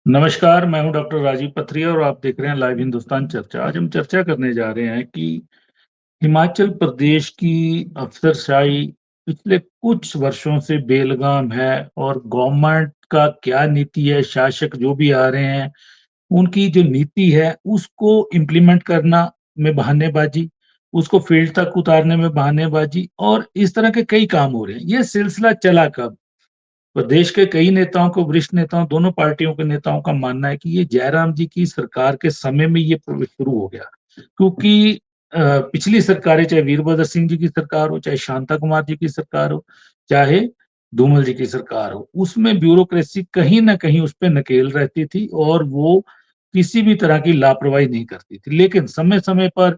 नमस्कार, मैं हूँ डॉक्टर राजीव पथरिया और आप देख रहे हैं लाइव हिंदुस्तान चर्चा। आज हम चर्चा करने जा रहे हैं कि हिमाचल प्रदेश की अफ़सरशाही पिछले कुछ वर्षों से बेलगाम है और गवर्नमेंट का क्या नीति है, शासक जो भी आ रहे हैं, उनकी जो नीति है, उसको इम्प्लीमेंट करना में बहानेबाज़ी, उसको फ़ील्ड तक उतारने में बहानेबाज़ी और इस तरह के कई काम हो रहे हैं। ये सिलसिला चला कब? प्रदेश के कई नेताओं को वरिष्ठ नेताओं दोनों पार्टियों के नेताओं का मानना है कि ये जयराम जी की सरकार के समय में ये शुरू हो गया। क्योंकि पिछली सरकारें चाहे वीरभद्र सिंह जी की सरकार हो, चाहे शांता कुमार जी की सरकार हो, चाहे धूमल जी की सरकार हो, उसमें ब्यूरोक्रेसी कहीं न कहीं उस पे नकेल रहती थी और वो किसी भी तरह की लापरवाही नहीं करती थी। लेकिन समय-समय पर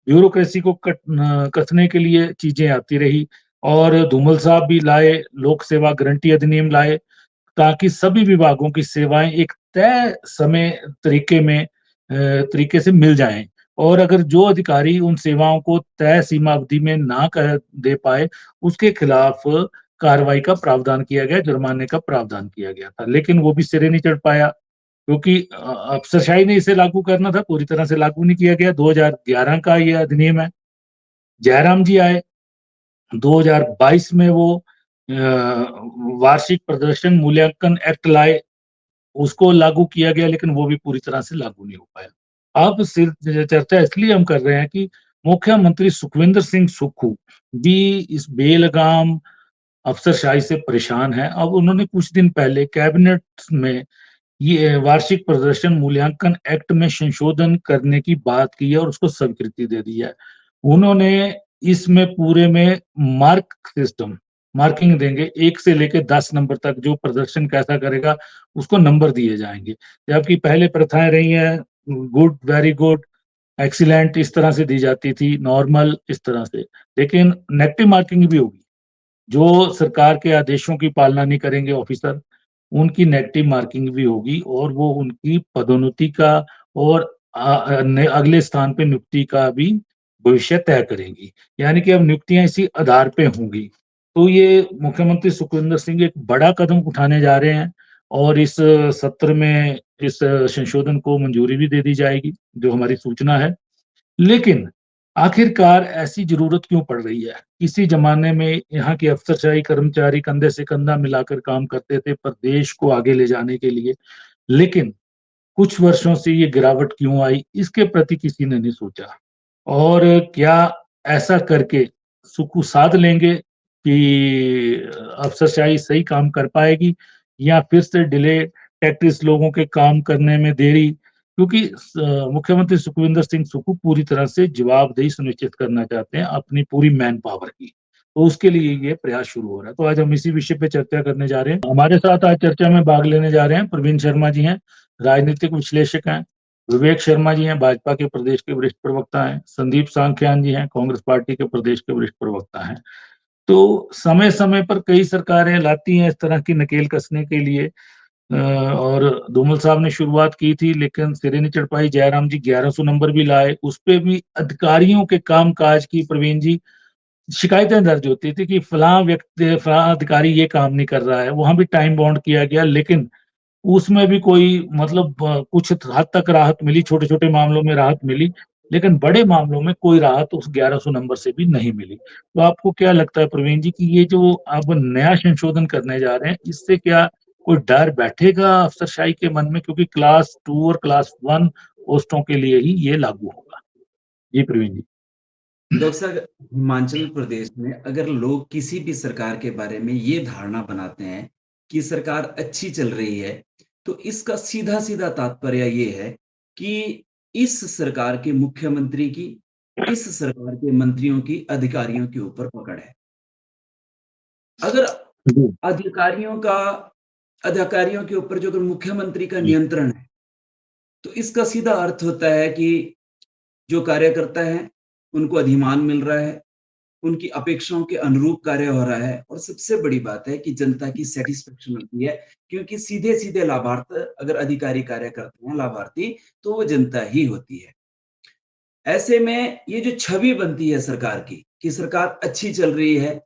ब्यूरोक्रेसी को कसने के लिए चीज़ें आती रही और धूमल साहब भी लाए, लोक सेवा गारंटी अधिनियम लाए, ताकि सभी विभागों की सेवाएँ एक तय समय तरीके से मिल जाएँ और अगर जो अधिकारी उन सेवाओं को तय सीमा अवधि में ना कर दे पाए, उसके खिलाफ कार्रवाई का प्रावधान किया गया, जुर्माने का प्रावधान किया गया था। लेकिन वो भी सिरे नहीं चढ़ पाया क्योंकि अफ़सरशाही ने इसे लागू करना था, पूरी तरह से लागू नहीं किया गया। 2011 का ये अधिनियम है। जयराम जी आए, 2022 में वो वार्षिक प्रदर्शन मूल्यांकन एक्ट लाए, उसको लागू किया गया लेकिन वो भी पूरी तरह से लागू नहीं हो पाया। अब सिर्फ चर्चा इसलिए हम कर रहे हैं कि मुख्यमंत्री सुखविंदर सिंह सुक्खू भी इस बेलगाम अफ़सरशाही से परेशान हैं। अब उन्होंने कुछ दिन पहले कैबिनेट में ये वार्षिक प्रदर्शन मूल्यांकन एक्ट में संशोधन करने की बात की है और उसको स्वीकृति दे दी है। उन्होंने इसमें पूरे में मार्किंग देंगे 1 से लेके 10 नंबर तक जो प्रदर्शन कैसा करेगा, उसको नंबर दिए जाएँगे। जबकि पहले प्रथाएँ रही हैं गुड, वेरी गुड, एक्सीलेंट इस तरह से दी जाती थी, नॉर्मल इस तरह से। लेकिन नेगेटिव मार्किंग भी होगी। जो सरकार के आदेशों की पालना नहीं करेंगे ऑफिसर, उनकी नेगेटिव मार्किंग भी होगी और वो उनकी पदोन्नति का और न अगले स्थान पे नियुक्ति का भी भविष्य तय करेंगी। यानी कि अब नियुक्तियाँ इसी आधार पे होंगी। तो ये मुख्यमंत्री सुखविंदर सिंह एक बड़ा कदम उठाने जा रहे हैं और इस सत्र में इस संशोधन को मंजूरी भी दे दी जाएगी, जो हमारी सूचना है। लेकिन आखिरकार ऐसी ज़रूरत क्यों पड़ रही है? किसी ज़माने में यहाँ के अफ़सरशाही कर्मचारी कंधे से कंधा मिलाकर काम करते थे प्रदेश को आगे ले जाने के लिए। लेकिन कुछ वर्षों से ये गिरावट क्यों आई, इसके प्रति किसी ने नहीं सोचा। और क्या ऐसा करके सुकून साध लेंगे कि अफ़सरशाही सही काम कर पाएगी या फिर से डिले, टैक्टिस लोगों के काम करने में देरी क्योंकि मुख्यमंत्री सुखविंदर सिंह सुक्खू पूरी तरह से जवाबदेही सुनिश्चित करना चाहते हैं अपनी पूरी मैन पावर की। तो उसके लिए ये प्रयास शुरू हो रहा है। तो आज हम इसी विषय पे चर्चा करने जा रहे हैं। हमारे साथ आज चर्चा में भाग लेने जा रहे हैं प्रवीण शर्मा जी हैं, राजनीतिक विश्लेषक हैं। विवेक शर्मा जी हैं, भाजपा के प्रदेश के वरिष्ठ प्रवक्ता हैं। संदीप सांख्यान जी हैं, कांग्रेस पार्टी के प्रदेश के वरिष्ठ प्रवक्ता हैं। तो समय-समय पर कई सरकारें लाती हैं इस तरह की नकेल कसने के लिए और धूमल साहब ने शुरुआत की थी लेकिन सिरे नहीं चढ़ पाई। जयराम जी 1100 नंबर भी लाए, उसपे भी अधिकारियों के काम-काज की प्रवीण जी शिकायतें दर्ज होती थी कि फलाँ अधिकारी ये काम नहीं कर रहा है। वहाँ भी टाइम बाउंड किया गया लेकिन उसमें भी कोई मतलब कुछ हद तक राहत मिली, छोटे-छोटे मामलों में राहत मिली, लेकिन बड़े मामलों में कोई राहत उस 1100 नंबर से भी नहीं मिली। तो आपको क्या लगता है प्रवीण जी कि ये जो अब नया संशोधन करने जा रहे हैं, इससे क्या कोई डर बैठेगा अफ़सरशाही के मन में क्योंकि क्लास 2 और क्लास 1 पोस्टों के लिए ही ये लागू होगा? जी, प्रवीण जी। डॉक्टर साहब, हिमाचल प्रदेश में अगर लोग किसी भी सरकार के बारे में ये धारणा बनाते हैं कि सरकार अच्छी चल रही है, तो इसका सीधा-सीधा तात्पर्य ये है कि इस सरकार के मुख्यमंत्री की, इस सरकार के मंत्रियों की अधिकारियों के ऊपर पकड़ है। अगर जी, अधिकारियों का अधिकारियों के ऊपर जो अगर मुख्यमंत्री का जी, नियंत्रण है, तो इसका सीधा अर्थ होता है कि जो कार्यकर्ता हैं, उनको अधिमान मिल रहा है, उनकी अपेक्षाओं के अनुरूप कार्य हो रहा है और सबसे बड़ी बात है कि जनता की सैटिस्फैक्शन होती है क्योंकि सीधे-सीधे लाभार्थ अगर अधिकारी कार्य करते हैं लाभार्थी, तो वो जनता ही होती है। ऐसे में ये जो छवि बनती है सरकार की, कि सरकार अच्छी चल रही है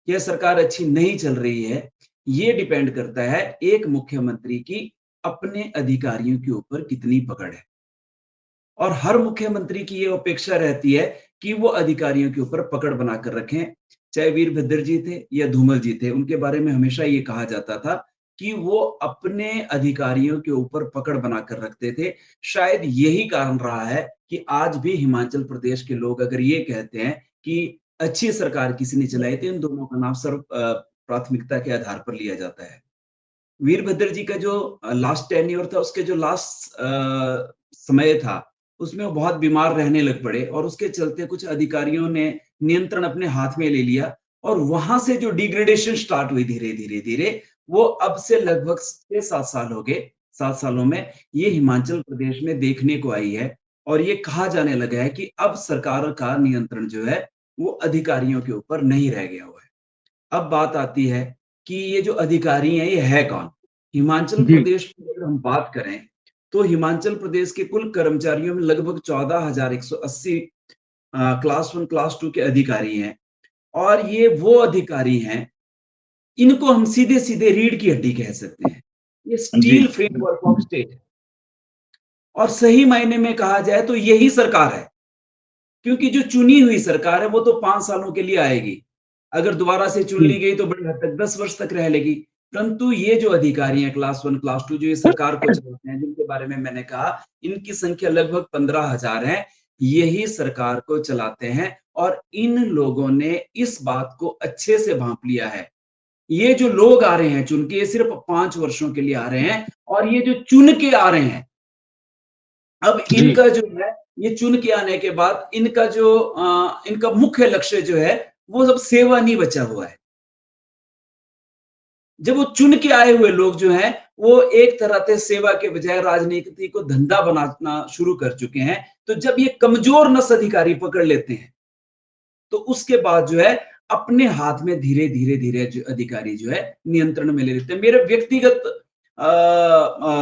या सरकार अच्छी नहीं चल रही है, ये डिपेंड करता है एक मुख्यमंत्री की अपने अधिकारियों के ऊपर कितनी पकड़ है। और हर मुख्यमंत्री की ये अपेक्षा रहती है कि वो अधिकारियों के ऊपर पकड़ बनाकर रखें। चाहे वीरभद्र जी थे या धूमल जी थे, उनके बारे में हमेशा ये कहा जाता था कि वो अपने अधिकारियों के ऊपर पकड़ बनाकर रखते थे। शायद यही कारण रहा है कि आज भी हिमाचल प्रदेश के लोग अगर ये कहते हैं कि अच्छी सरकार किसी ने चलाई, तो इन दोनों का नाम सर्व प्राथमिकता के आधार पर लिया जाता है। वीरभद्र जी का जो लास्ट टेन्योर था, उसके जो लास्ट समय था, उसमें वो बहुत बीमार रहने लग पड़े और उसके चलते कुछ अधिकारियों ने नियंत्रण अपने हाथ में ले लिया और वहां से जो डिग्रेडेशन स्टार्ट हुई धीरे धीरे धीरे, वो अब से लगभग 6-7 साल हो गए। 7 सालों में ये हिमाचल प्रदेश में देखने को आई है और ये कहा जाने लगा है कि अब सरकार का नियंत्रण जो है, वो अधिकारियों के ऊपर नहीं रह गया हुआ है। अब बात आती है कि ये जो अधिकारी हैं, ये है कौन? हिमाचल जी, प्रदेश की अगर हम बात करें, तो हिमाचल प्रदेश के कुल कर्मचारियों में लगभग 14,180 क्लास 1, क्लास 2 के अधिकारी हैं और ये वो अधिकारी हैं, इनको हम सीधे-सीधे रीढ़ की हड्डी कह सकते हैं। ये जी, स्टील फ्रेमवर्क ऑफ स्टेट है और सही मायने में कहा जाए तो यही सरकार है। क्योंकि जो चुनी हुई सरकार है वो तो 5 सालों के लिए आएगी। अगर दोबारा से चुन जी। ली गई तो बड़ी हद तक 10 वर्ष तक रह लेगी। परंतु ये जो अधिकारी हैं क्लास 1, क्लास 2 जो ये सरकार को चलाते हैं, जिनके बारे में मैंने कहा, इनकी संख्या लगभग 15,000 है। यही सरकार को चलाते हैं और इन लोगों ने इस बात को अच्छे से भाँप लिया है। ये जो लोग आ रहे हैं चुन के, ये सिर्फ़ 5 वर्षों के लिए आ रहे हैं और ये जो चुन के आ रहे हैं, अब जी, इनका जो है, ये चुन के आने के बाद इनका जो इनका मुख्य लक्ष्य जो है, वो सब सेवा नहीं बचा हुआ है। जब वो चुन के आए हुए लोग जो हैं, वो एक तरह से सेवा के बजाय राजनीति को धंधा बनाना शुरू कर चुके हैं। तो जब ये कमज़ोर नस अधिकारी पकड़ लेते हैं, तो उसके बाद जो है, अपने हाथ में धीरे-धीरे जो अधिकारी जो है, नियंत्रण में ले लेते हैं। मेरा व्यक्तिगत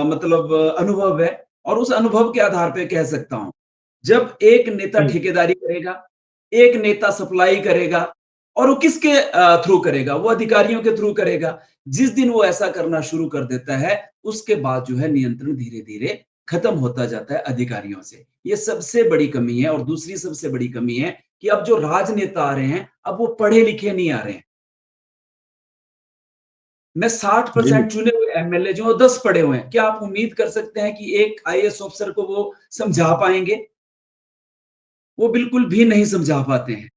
मतलब अनुभव है और उस अनुभव के आधार पे कह सकता हूँ। जब एक नेता जी, ठेकेदारी करेगा, एक नेता सप्लाई करेगा और वो किसके थ्रू करेगा? वो अधिकारियों के थ्रू करेगा। जिस दिन वो ऐसा करना शुरू कर देता है, उसके बाद जो है नियंत्रण धीरे-धीरे खत्म होता जाता है अधिकारियों से। ये सबसे बड़ी कमी है और दूसरी सबसे बड़ी कमी है कि अब जो राजनेता आ रहे हैं, अब वो पढ़े-लिखे नहीं आ रहे हैं। मैं जी। 60% चुने हुए एमएलए जो हैं, वो 10 पढ़े हुए हैं। क्या आप उम्मीद कर सकते हैं कि एक आईएएस ऑफिसर को वो समझा पाएँगे? वो बिल्कुल भी नहीं समझा पाते हैं।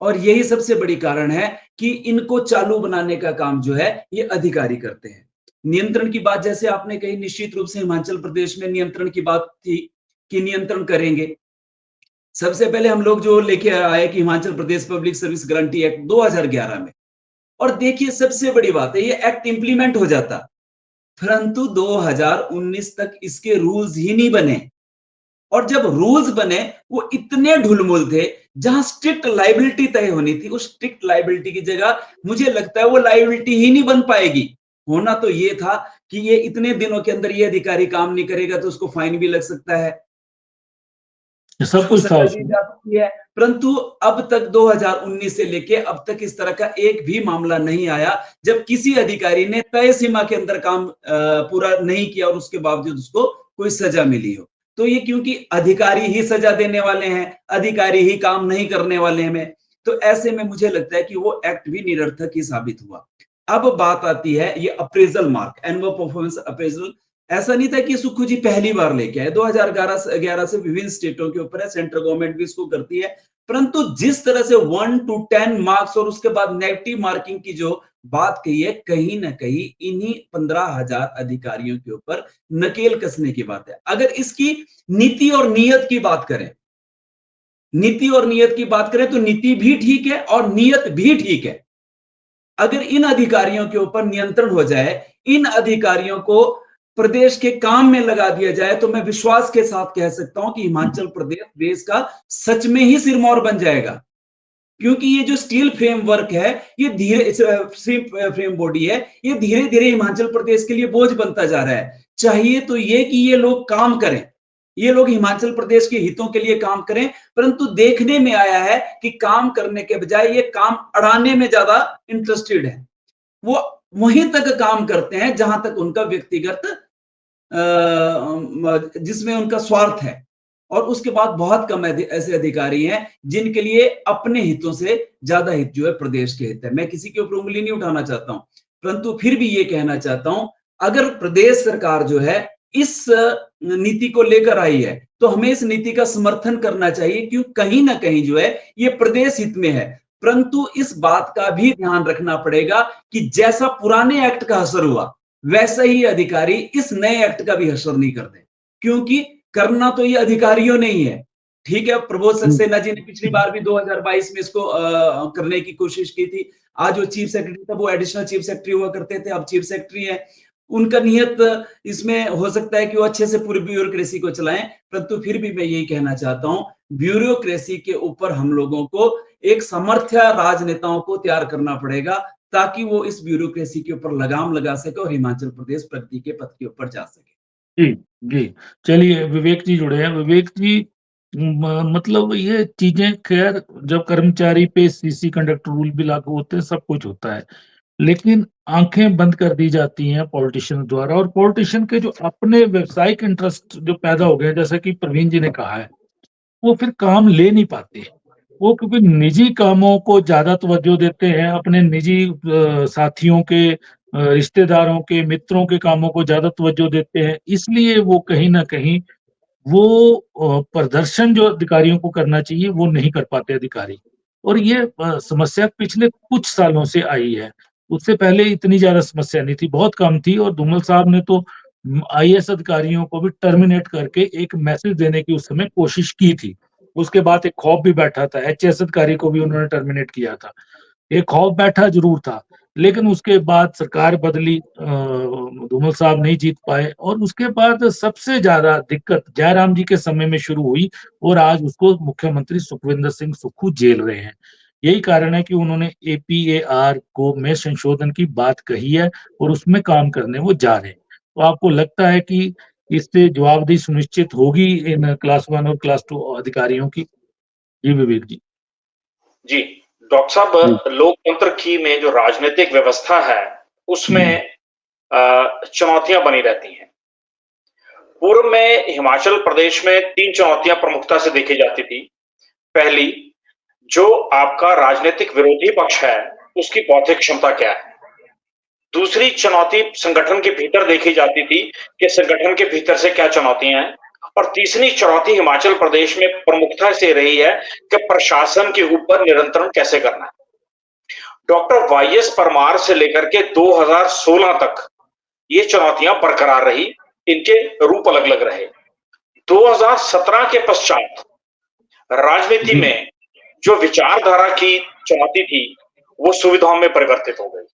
और यही सबसे बड़ी कारण है कि इनको चालू बनाने का काम जो है, ये अधिकारी करते हैं। नियंत्रण की बात जैसे आपने कही, निश्चित रूप से हिमाचल प्रदेश में नियंत्रण की बात थी कि नियंत्रण करेंगे। सबसे पहले हम लोग जो लेके आए कि Himachal Pradesh public service guarantee act 2011 में, और देखिए सबसे बड़ी बात है, ये एक्ट इम्प्लीमेंट हो जाता, परंतु 2019 तक इसके रूल्स ही नहीं बने। और जब रूल्स बने, वो इतने ढुलमुल थे, जहां स्ट्रिक्ट लायबिलिटी तय होनी थी, उस स्ट्रिक्ट लायबिलिटी की जगह मुझे लगता है वो लायबिलिटी ही नहीं बन पाएगी। होना तो ये था कि ये इतने दिनों के अंदर ये अधिकारी काम नहीं करेगा तो उसको फाइन भी लग सकता है, सब उसको कुछ था सजा दी उसमें। जा सकती है। परंतु अब तक 2019 से लेके अब तक इस तरह का एक भी मामला नहीं आया जब किसी अधिकारी ने तय सीमा के अंदर काम पूरा नहीं किया और उसके बावजूद उसको कोई सजा मिली हो। तो ये क्योंकि अधिकारी ही सजा देने वाले हैं, अधिकारी ही काम नहीं करने वाले हैं, तो ऐसे में मुझे लगता है कि वो एक्ट भी निरर्थक ही साबित हुआ। अब बात आती है ये appraisal mark, annual performance appraisal. ऐसा नहीं था कि सुक्खू जी पहली बार लेके आए, 2011 से विभिन्न स्टेटों के ऊपर है, सेंट्रल गवर्नमेंट भी इसको करती है। परंतु जिस तरह से 1 to 10 मार्क्स और उसके बाद नेगेटिव मार्किंग की जो बात कही है, कहीं ना कहीं इन्हीं 15,000 अधिकारियों के ऊपर नकेल कसने की बात है। अगर इसकी नीति और नियत की बात करें, नीति और नियत की बात करें तो नीति भी ठीक है और नियत भी ठीक है। अगर इन अधिकारियों के ऊपर नियंत्रण हो जाए, इन अधिकारियों को प्रदेश के काम में लगा दिया जाए, तो मैं विश्वास के साथ कह सकता हूं कि हिमाचल प्रदेश देश का सच में ही सिरमौर बन जाएगा। क्योंकि ये जो स्टील फ्रेमवर्क है, ये धीरे फ्रेम बॉडी है, ये धीरे-धीरे हिमाचल प्रदेश के लिए बोझ बनता जा रहा है। चाहिए तो ये कि ये लोग काम करें, ये लोग हिमाचल प्रदेश के हितों के लिए काम करें, परंतु देखने में आया है कि काम करने के बजाय ये काम अड़ाने में ज्यादा इंटरेस्टेड है। वो वहीं तक काम करते हैं जहां तक उनका व्यक्तिगत जिसमें उनका स्वार्थ है, और उसके बाद बहुत कम ऐसे अधिकारी हैं जिनके लिए अपने हितों से ज्यादा हित जो है प्रदेश के हित है। मैं किसी के ऊपर उंगली नहीं उठाना चाहता हूं, परंतु फिर भी ये कहना चाहता हूं, अगर प्रदेश सरकार जो है इस नीति को लेकर आई है तो हमें इस नीति का समर्थन करना चाहिए, क्यों कहीं ना कहीं जो है ये प्रदेश हित में है। परंतु इस बात का भी ध्यान रखना पड़ेगा कि जैसा पुराने एक्ट का असर हुआ वैसा ही अधिकारी इस नए एक्ट का भी असर नहीं कर दे, क्योंकि करना तो ये अधिकारियों ने ही है। ठीक है, प्रबोध सक्सेना जी ने पिछली बार भी 2022 में इसको करने की कोशिश की थी। आज वो चीफ सेक्रेटरी था, वो एडिशनल चीफ सेक्रेटरी हुआ करते थे, अब चीफ सेक्रेटरी है। उनका नियत इसमें हो सकता है कि वो अच्छे से पूरी ब्यूरोक्रेसी को चलाएं, परंतु फिर भी मैं यही कहना चाहता हूं, ब्यूरोक्रेसी के ऊपर हम लोगों को एक समर्थ्य राजनेताओं को तैयार करना पड़ेगा, ताकि वो इस ब्यूरोक्रेसी के ऊपर लगाम लगा सके और हिमाचल प्रदेश प्रगति के पथ के ऊपर जा सके। जी, जी। चलिए विवेक जी जुड़े हैं। विवेक जी, मतलब ये चीज़ें खैर जब कर्मचारी पे सीसी कंडक्ट रूल भी लागू होते हैं, सब कुछ होता है। लेकिन आँखें बंद कर दी जाती हैं पॉलिटिशियन द्वारा, और पॉलिटिशियन के जो अपने व्यावसायिक इंटरेस्ट जो पैदा हो गए, जैसा कि प्रवीण जी ने कहा है, वो फिर काम ले नहीं पाते। वो क्योंकि निजी कामों को ज़्यादा तवज्जो देते हैं, अपने निजी साथियों के, रिश्तेदारों के, मित्रों के कामों को ज़्यादा तवज्जो देते हैं, इसलिए वो कहीं न कहीं वो प्रदर्शन जो अधिकारियों को करना चाहिए, वो नहीं कर पाते अधिकारी। और ये समस्या पिछले कुछ सालों से आई है। उससे पहले इतनी ज़्यादा समस्या नहीं थी, बहुत कम थी, और धूमल साहब ने तो आईएएस अधिकारियों को भी टर्मिनेट करके एक मैसेज देने की उस समय कोशिश की थी। उसके बाद एक खौफ भी बैठा था, एचएएस अधिकारी को भी उन्होंने टर्मिनेट किया था। एक खौफ बैठा ज़रूर था, लेकिन उसके बाद सरकार बदली, धूमल साहब नहीं जीत पाए, और उसके बाद सबसे ज़्यादा दिक्कत जयराम जी के समय में शुरू हुई, और आज उसको मुख्यमंत्री सुखविंदर सिंह सुक्खू झेल रहे हैं। यही कारण है कि उन्होंने एपीएआर को में संशोधन की बात कही है, और उसमें काम करने वो जा रहे हैं। तो आपको लगता है कि इससे जवाबदेही सुनिश्चित होगी इन क्लास 1 और क्लास 2 अधिकारियों की? जी, विवेक जी। जी, डॉक्टर साहब, लोकतंत्र की में जो राजनीतिक व्यवस्था है, उसमें चुनौतियां बनी रहती हैं। पूर्व में हिमाचल प्रदेश में 3 चुनौतियां प्रमुखता से देखी जाती थी। पहली, जो आपका राजनीतिक विरोधी पक्ष है, उसकी बौद्धिक क्षमता क्या है? दूसरी चुनौती संगठन के भीतर देखी जाती थी कि संगठन के भीतर से क्या चुनौतियां हैं। और तीसरी चुनौती हिमाचल प्रदेश में प्रमुखता से रही है कि प्रशासन के ऊपर नियंत्रण कैसे करना है। डॉक्टर वाईएस परमार से लेकर के 2016 तक ये चुनौतियां बरकरार रही, इनके रूप अलग अलग रहे। 2017 के पश्चात राजनीति में जो विचारधारा की चुनौती थी, वो सुविधाओं में परिवर्तित हो गई,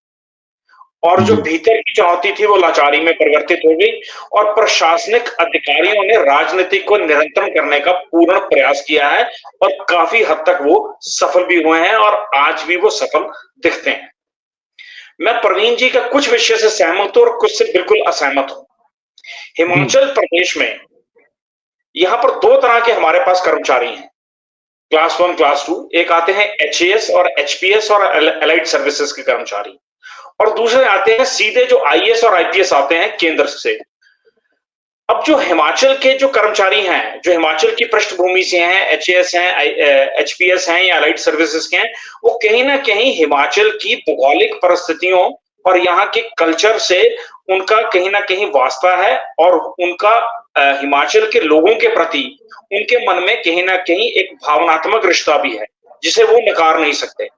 और जो भीतर की चुनौती थी वो लाचारी में परिवर्तित हो गई। और प्रशासनिक अधिकारियों ने राजनीति को नियंत्रण करने का पूर्ण प्रयास किया है, और काफी हद तक वो सफल भी हुए हैं, और आज भी वो सफल दिखते हैं। मैं प्रवीण जी का कुछ विषय से सहमत हूं और कुछ से बिल्कुल असहमत हूं। हिमाचल प्रदेश में यहां पर 2 तरह के हमारे पास कर्मचारी हैं, क्लास 1, क्लास 2। एक आते हैं एचएएस और एचपीएस और एलाइड सर्विसेज के कर्मचारी, और दूसरे आते हैं सीधे जो आईएएस और आईपीएस आते हैं केंद्र से। अब जो हिमाचल के जो कर्मचारी हैं, जो हिमाचल की पृष्ठभूमि से हैं, एचएएस हैं, एचपीएस हैं या एलाइड सर्विसेज के हैं, वो कहीं ना कहीं हिमाचल की भौगोलिक परिस्थितियों और यहाँ के कल्चर से उनका कहीं ना कहीं वास्ता है, और उनका हिमाचल के लोगों के प्रति उनके मन में कहीं ना कहीं एक भावनात्मक रिश्ता भी है, जिसे वो नकार नहीं सकते।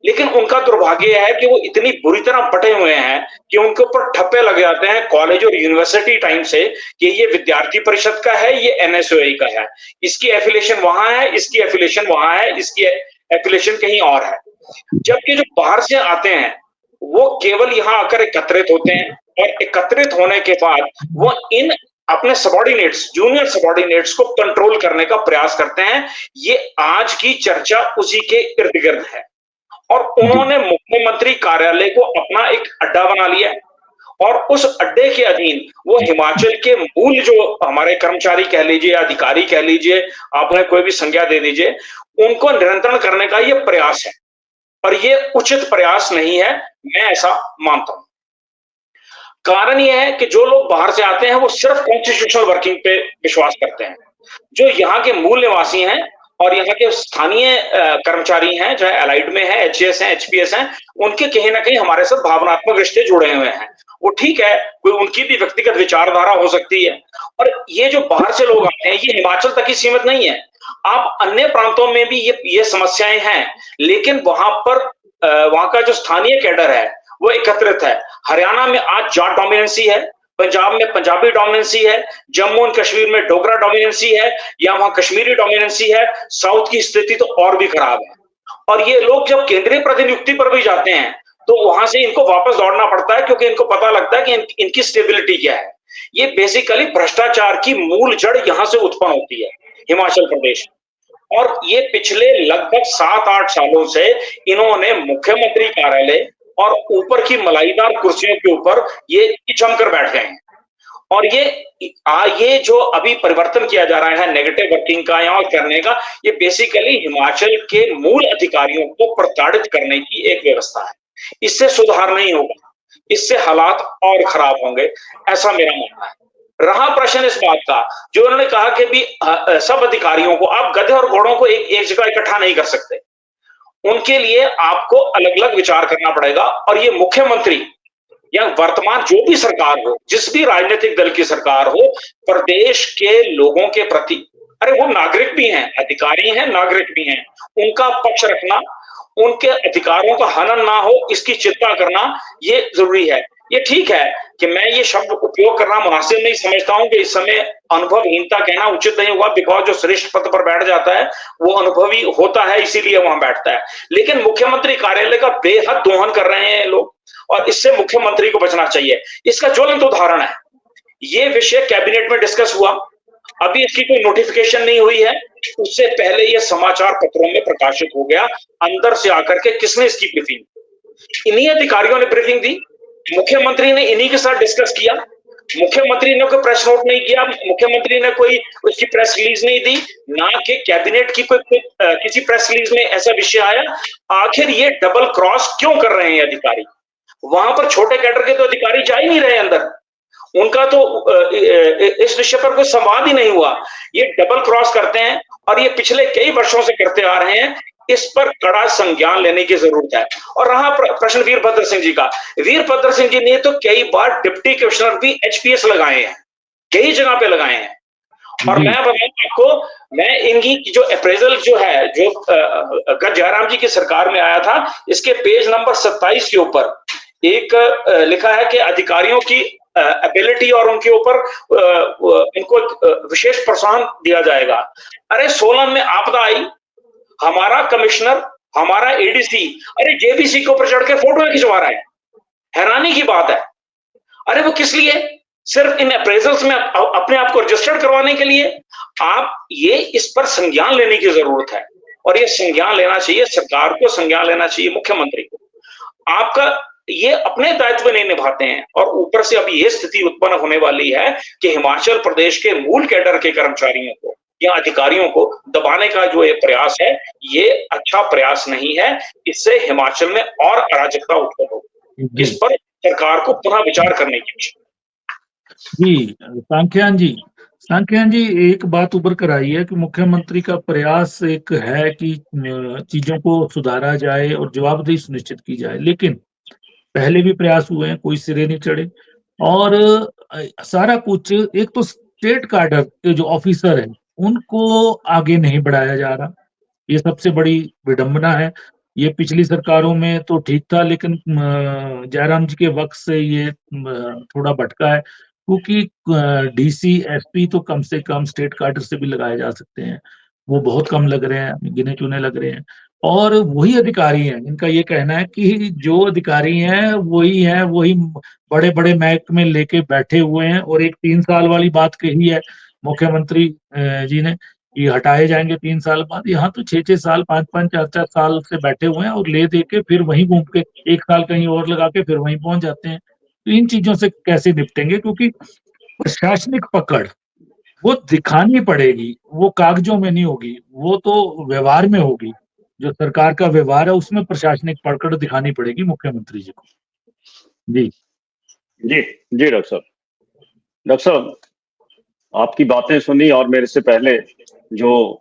लेकिन उनका दुर्भाग्य है कि वो इतनी बुरी तरह बटे हुए हैं कि उनके ऊपर ठप्पे लग जाते हैं कॉलेज और यूनिवर्सिटी टाइम से कि ये विद्यार्थी परिषद का है, ये एनएसयूआई का है, इसकी एफिलिएशन वहां है, इसकी एफिलिएशन वहां है, इसकी एफिलिएशन कहीं और है। जबकि जो बाहर से आते हैं वो केवल यहाँ आकर एकत्रित होते हैं, और एकत्रित होने के बाद वो इन अपने सबॉर्डिनेट्स, जूनियर सबॉर्डिनेट्स को कंट्रोल करने का प्रयास करते हैं। ये आज की चर्चा उसी के इर्द गिर्द है, और उन्होंने मुख्यमंत्री कार्यालय को अपना एक अड्डा बना लिया, और उस अड्डे के अधीन वो हिमाचल के मूल जो हमारे कर्मचारी कह लीजिए, अधिकारी कह लीजिए, आपने कोई भी संज्ञा दे दीजिए, उनको नियंत्रण करने का ये प्रयास है, और ये उचित प्रयास नहीं है, मैं ऐसा मानता हूं। कारण यह है कि जो लोग बाहर से आते हैं वो सिर्फ कॉन्स्टिट्यूशनल वर्किंग पे विश्वास करते हैं। जो यहाँ के मूल निवासी हैं और यहाँ के स्थानीय कर्मचारी हैं, चाहे एलाइड में है, एचएएस हैं, एचपीएस हैं, उनके कहीं ना कहीं हमारे साथ भावनात्मक रिश्ते जुड़े हुए हैं। वो ठीक है, कोई उनकी भी व्यक्तिगत विचारधारा हो सकती है। और ये जो बाहर से लोग आते हैं, ये हिमाचल तक ही सीमित नहीं है, आप अन्य प्रांतों में भी ये समस्याएं हैं, लेकिन वहां का जो स्थानीय कैडर है वो एकत्रित है। हरियाणा में आज जाट डोमिनेंसी है, पंजाब में पंजाबी डोमिनेंसी है, जम्मू एंड कश्मीर में डोगरा डोमिनेंसी है, या वहां कश्मीरी डोमिनेंसी है। साउथ की स्थिति तो और भी खराब है। और ये लोग जब केंद्रीय प्रतिनियुक्ति पर भी जाते हैं तो वहां से इनको वापस दौड़ना पड़ता है, क्योंकि इनको पता लगता है कि इनकी स्टेबिलिटी क्या है। ये बेसिकली भ्रष्टाचार की मूल जड़ यहां से उत्पन्न होती है, हिमाचल प्रदेश। और ये पिछले लगभग 7-8 सालों से इन्होंने मुख्यमंत्री कार्यालय और ऊपर की मलाईदार कुर्सियों के ऊपर ये जमकर बैठ गए हैं। और ये जो अभी परिवर्तन किया जा रहा है नेगेटिव वर्किंग का या करने का, ये बेसिकली हिमाचल के मूल अधिकारियों को प्रताड़ित करने की एक व्यवस्था है। इससे सुधार नहीं होगा, इससे हालात और खराब होंगे, ऐसा मेरा मानना है। रहा प्रश्न इस बात का, जो उन्होंने कहा कि भी सब अधिकारियों को, आप गधे और घोड़ों को एक जगह इकट्ठा नहीं कर सकते, उनके लिए आपको अलग अलग विचार करना पड़ेगा। और ये मुख्यमंत्री या वर्तमान जो भी सरकार हो, जिस भी राजनीतिक दल की सरकार हो, प्रदेश के लोगों के प्रति, अरे वो नागरिक भी हैं, अधिकारी हैं, नागरिक भी हैं, उनका पक्ष रखना, उनके अधिकारों का हनन ना हो, इसकी चिंता करना ये जरूरी है। ये ठीक है कि मैं ये शब्द उपयोग करना मुनासिब नहीं समझता हूं कि इस समय अनुभवहीनता कहना उचित नहीं हुआ, बिकॉज जो श्रेष्ठ पद पर बैठ जाता है वो अनुभवी होता है, इसीलिए वहां बैठता है। लेकिन मुख्यमंत्री कार्यालय का बेहद दोहन कर रहे हैं लोग, और इससे मुख्यमंत्री को बचना चाहिए। इसका ज्वलंत उदाहरण है, ये विषय कैबिनेट में डिस्कस हुआ, अभी इसकी कोई नोटिफिकेशन नहीं हुई है, उससे पहले ये समाचार पत्रों में प्रकाशित हो गया। अंदर से आकर के किसने इसकी ब्रीफिंग? इन्हीं अधिकारियों ने ब्रीफिंग दी, मुख्यमंत्री ने इन्हीं के साथ डिस्कस किया, मुख्यमंत्री ने कोई प्रेस नोट नहीं किया, मुख्यमंत्री ने कोई उसकी प्रेस रिलीज नहीं दी, ना कि कैबिनेट की कोई किसी प्रेस रिलीज में ऐसा विषय आया। आखिर ये डबल क्रॉस क्यों कर रहे हैं अधिकारी? वहां पर छोटे कैडर के तो अधिकारी जा ही नहीं रहे अंदर, उनका तो इस विषय पर कोई संवाद ही नहीं हुआ। ये डबल क्रॉस करते हैं और ये पिछले कई वर्षों से करते आ रहे हैं। इस पर कड़ा संज्ञान लेने की जरूरत है। और रहा प्रश्न वीरभद्र सिंह जी का, वीरभद्र सिंह जी ने तो कई बार डिप्टी कमिश्नर भी एचपीएस लगाए हैं, कई जगह पे लगाए हैं। और मैं बताऊं आपको, मैं इनकी जो अप्रेजल जो है, जो जयराम जी की सरकार में आया था, इसके पेज नंबर 27 के ऊपर एक लिखा है कि अधिकारियों की एबिलिटी और उनके ऊपर उनको विशेष प्रोत्साहन दिया जाएगा। अरे सोलन में आपदा आई, हमारा कमिश्नर, हमारा एडीसी, अरे जेबीसी के ऊपर चढ़ के फोटो खिंचवा रहा है, हैरानी की बात है। अरे वो किस लिए? सिर्फ इन अप्रेजल्स में अपने आप को रजिस्टर्ड करवाने के लिए? आप ये इस पर संज्ञान लेने की जरूरत है, और ये संज्ञान लेना चाहिए, सरकार को संज्ञान लेना चाहिए, मुख्यमंत्री को। आपका ये अपने दायित्व नहीं निभाते हैं, और ऊपर से अभी ये स्थिति उत्पन्न होने वाली है कि हिमाचल प्रदेश के मूल कैडर के कर्मचारियों को या अधिकारियों को दबाने का जो ये प्रयास है, ये अच्छा प्रयास नहीं है। इससे हिमाचल में और अराजकता उत्पन्न होगी। इस पर सरकार को पुनः विचार करने की जी। सांख्यान जी एक बात उभर कर आई है कि मुख्यमंत्री का प्रयास एक है कि चीजों को सुधारा जाए और जवाबदेही सुनिश्चित की जाए, लेकिन पहले भी प्रयास हुए हैं, कोई सिरे नहीं चढ़े। और सारा कुछ, एक तो स्टेट कैडर के जो ऑफिसर हैं उनको आगे नहीं बढ़ाया जा रहा, ये सबसे बड़ी विडंबना है। ये पिछली सरकारों में तो ठीक था, लेकिन जयराम जी के वक्त से ये थोड़ा भटका है, क्योंकि डीसी एसपी तो कम से कम स्टेट कैडर से भी लगाए जा सकते हैं, वो बहुत कम लग रहे हैं, गिने चुने लग रहे हैं। और वही अधिकारी हैं, इनका ये कहना है कि जो अधिकारी हैं वही बड़े बड़े महकमे लेके बैठे हुए हैं। और एक 3 साल वाली बात कही है मुख्यमंत्री जी ने, ये हटाए जाएंगे 3 साल बाद। यहाँ तो 6-6 साल, 5-5, 4-4 साल से बैठे हुए हैं, और ले दे के फिर वहीं घूम के 1 साल कहीं और लगा के फिर वहीं पहुंच जाते हैं। तो इन चीजों से कैसे निपटेंगे? क्योंकि प्रशासनिक पकड़ वो दिखानी पड़ेगी, वो कागजों में नहीं होगी, वो तो व्यवहार में होगी। जो सरकार का व्यवहार है उसमें प्रशासनिक पकड़ दिखानी पड़ेगी मुख्यमंत्री जी को। जी जी जी डॉक्टर साहब। डॉक्टर साहब, आपकी बातें सुनी और मेरे से पहले जो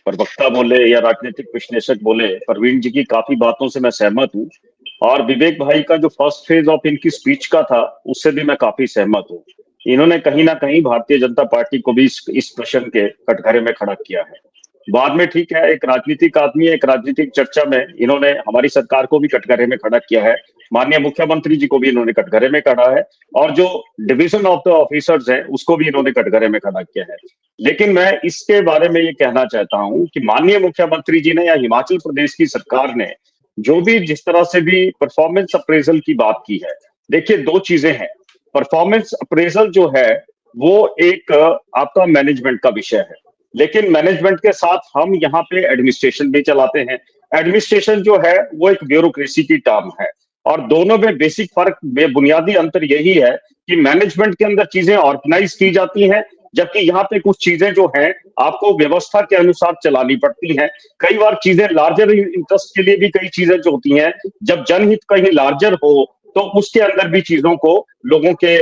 प्रवक्ता बोले या राजनीतिक विश्लेषक बोले, प्रवीण जी की काफी बातों से मैं सहमत हूँ। और विवेक भाई का जो फर्स्ट फेज ऑफ इनकी स्पीच का था, उससे भी मैं काफी सहमत हूँ। इन्होंने कहीं ना कहीं भारतीय जनता पार्टी को भी इस प्रश्न के कटघरे में खड़ा किया है। बाद में ठीक है, एक राजनीतिक आदमी, एक राजनीतिक चर्चा में इन्होंने हमारी सरकार को भी कटघरे में खड़ा किया है, माननीय मुख्यमंत्री जी को भी इन्होंने कटघरे में खड़ा है, और जो डिवीजन ऑफ द ऑफिसर्स है उसको भी इन्होंने कटघरे में खड़ा किया है। लेकिन मैं इसके बारे में ये कहना चाहता हूं कि माननीय मुख्यमंत्री जी ने या हिमाचल प्रदेश की सरकार ने जो भी जिस तरह से भी परफॉर्मेंस अप्रेजल की बात की है, देखिए दो चीजें हैं। परफॉर्मेंस अप्रेजल जो है वो एक आपका मैनेजमेंट का विषय है, लेकिन मैनेजमेंट के साथ हम यहाँ पे एडमिनिस्ट्रेशन भी चलाते हैं। एडमिनिस्ट्रेशन जो है वो एक ब्यूरोक्रेसी की टर्म है, और दोनों में बेसिक फर्क, बुनियादी अंतर यही है कि मैनेजमेंट के अंदर चीजें ऑर्गेनाइज की जाती हैं, जबकि यहाँ पे कुछ चीजें जो हैं आपको व्यवस्था के अनुसार चलानी पड़ती हैं। कई बार चीजें लार्जर इंटरेस्ट के लिए भी कई चीजें जो होती हैं, जब जनहित कहीं लार्जर हो तो उसके अंदर भी चीजों को लोगों के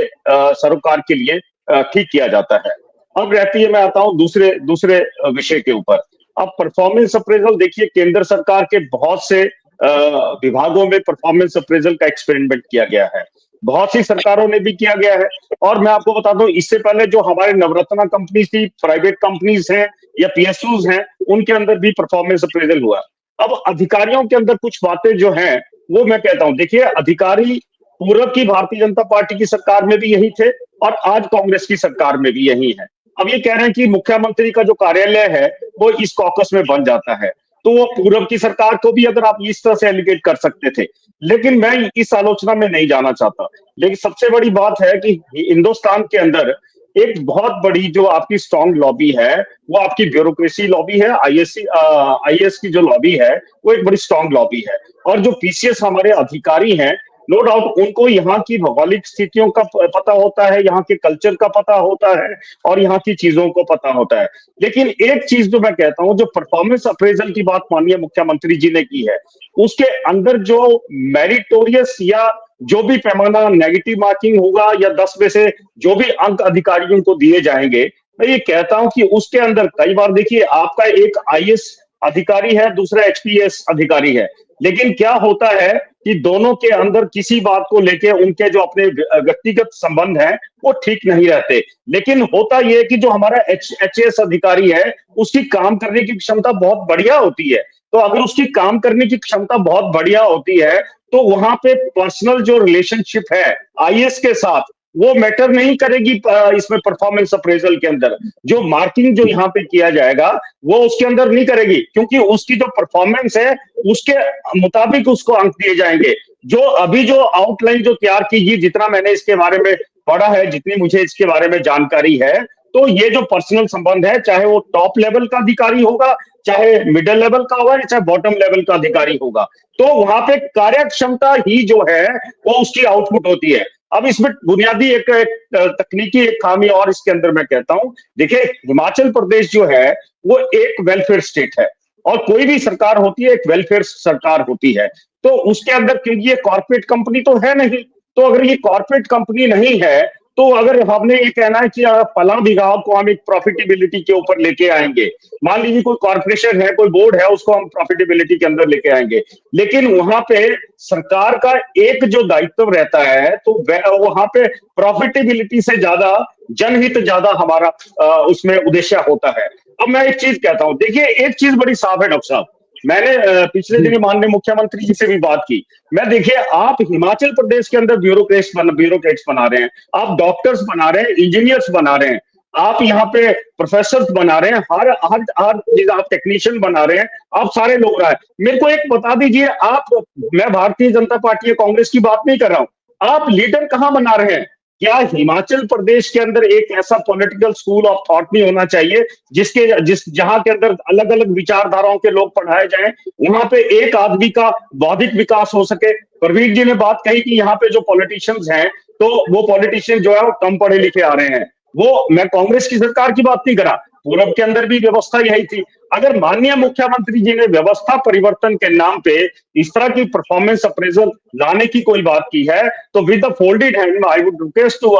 सरोकार के लिए ठीक किया जाता है। अब रहती है, मैं आता हूं दूसरे विषय के ऊपर। अब परफॉर्मेंस अप्रेजल, देखिए केंद्र सरकार के बहुत से विभागों में परफॉर्मेंस अप्रेजल का एक्सपेरिमेंट किया गया है, बहुत सी सरकारों ने भी किया गया है। और मैं आपको बता दूं, इससे पहले जो हमारे नवरत्ना कंपनीज थी, प्राइवेट कंपनीज हैं या पीएसयूज हैं, उनके अंदर भी परफॉर्मेंस अप्रेजल हुआ। अब अधिकारियों के अंदर कुछ बातें जो हैं वो मैं कहता हूं, देखिए अधिकारी पूर्व की भारतीय जनता पार्टी की सरकार में भी यही थे और आज कांग्रेस की सरकार में भी यही है। अब ये कह रहे हैं कि मुख्यमंत्री का जो कार्यालय है वो इस कॉकस में बन जाता है, तो वो पूर्व की सरकार को भी अगर आप इस तरह से एलिगेट कर सकते थे, लेकिन मैं इस आलोचना में नहीं जाना चाहता। लेकिन सबसे बड़ी बात है कि हिंदुस्तान के अंदर एक बहुत बड़ी जो आपकी स्ट्रॉन्ग लॉबी है वो आपकी ब्यूरोक्रेसी लॉबी है। आईएएस की जो लॉबी है वो एक बड़ी स्ट्रॉन्ग लॉबी है, और जो पीसीएस हमारे अधिकारी हैं, नो डाउट उनको यहाँ की भौगोलिक स्थितियों का पता होता है, यहाँ के कल्चर का पता होता है और यहाँ की चीजों को पता होता है। लेकिन एक चीज जो मैं कहता हूँ, जो परफॉर्मेंस अप्रेजल की बात माननीय मुख्यमंत्री जी ने की है, उसके अंदर जो मेरिटोरियस या जो भी पैमाना नेगेटिव मार्किंग होगा या 10 में से जो भी अंक अधिकारियों को दिए जाएंगे, मैं ये कहता हूं कि उसके अंदर कई बार देखिए आपका एक आईएएस अधिकारी है, दूसरा एचपीएस अधिकारी है, लेकिन क्या होता है कि दोनों के अंदर किसी बात को लेके उनके जो अपने व्यक्तिगत संबंध हैं वो ठीक नहीं रहते। लेकिन होता यह है कि जो हमारा एचएएस अधिकारी है उसकी काम करने की क्षमता बहुत बढ़िया होती है, तो अगर उसकी काम करने की क्षमता बहुत बढ़िया होती है तो वहां पे पर्सनल जो रिलेशनशिप है आईएएस के साथ वो मैटर नहीं करेगी। इसमें परफॉर्मेंस अप्रेजल के अंदर जो मार्किंग जो यहाँ पे किया जाएगा वो उसके अंदर नहीं करेगी, क्योंकि उसकी जो परफॉर्मेंस है उसके मुताबिक उसको अंक दिए जाएंगे। जो अभी जो आउटलाइन जो तैयार की गई, जितना मैंने इसके बारे में पढ़ा है, जितनी मुझे इसके बारे में जानकारी है, तो ये जो पर्सनल संबंध है, चाहे वो टॉप लेवल का अधिकारी होगा, चाहे मिडिल लेवल का होगा, चाहे बॉटम लेवल का अधिकारी होगा, तो वहां पे कार्य क्षमता ही जो है वो उसकी आउटपुट होती है। अब इसमें बुनियादी एक तकनीकी एक खामी और इसके अंदर मैं कहता हूं, देखिए हिमाचल प्रदेश जो है वो एक वेलफेयर स्टेट है, और कोई भी सरकार होती है एक वेलफेयर सरकार होती है, तो उसके अंदर क्योंकि ये कॉर्पोरेट कंपनी तो है नहीं, तो अगर ये कॉर्पोरेट कंपनी नहीं है तो अगर हमने ये कहना है कि फला विभाग को हम एक प्रॉफिटेबिलिटी के ऊपर लेके आएंगे, मान लीजिए कोई कॉर्पोरेशन है, कोई बोर्ड है, उसको हम प्रॉफिटेबिलिटी के अंदर लेके आएंगे, लेकिन वहां पे सरकार का एक जो दायित्व रहता है तो वहां पे प्रॉफिटेबिलिटी से ज्यादा जनहित ज्यादा हमारा उसमें उद्देश्य होता है। अब मैं एक चीज कहता हूं, देखिए एक चीज बड़ी साफ है डॉक्टर साहब, मैंने पिछले दिन माननीय मुख्यमंत्री जी से भी बात की, मैं देखिए आप हिमाचल प्रदेश के अंदर ब्यूरोक्रेट्स बना रहे हैं, आप डॉक्टर्स बना रहे हैं, इंजीनियर्स बना रहे हैं, आप यहाँ पे प्रोफेसर बना रहे हैं, हर चीज आप टेक्नीशियन बना रहे हैं, आप सारे लोग रहे हैं। मेरे को एक बता दीजिए, आप, मैं भारतीय जनता पार्टी या कांग्रेस की बात नहीं कर रहा हूं, आप लीडर कहां बना रहे हैं? क्या हिमाचल प्रदेश के अंदर एक ऐसा पॉलिटिकल स्कूल ऑफ थॉट नहीं होना चाहिए जहां के अंदर अलग अलग विचारधाराओं के लोग पढ़ाए जाएं, वहां पे एक आदमी का बौद्धिक विकास हो सके? प्रवीण जी ने बात कही कि यहाँ पे जो पॉलिटिशियंस हैं तो वो पॉलिटिशियन जो है वो कम पढ़े लिखे आ रहे हैं, वो मैं कांग्रेस की सरकार की बात नहीं कर रहा, पूर्व के अंदर भी व्यवस्था यही थी। अगर माननीय मुख्यमंत्री जी ने व्यवस्था परिवर्तन के नाम पे इस तरह की परफॉर्मेंस अप्रेजल लाने की कोई बात की है, तो with the folded hand I would request to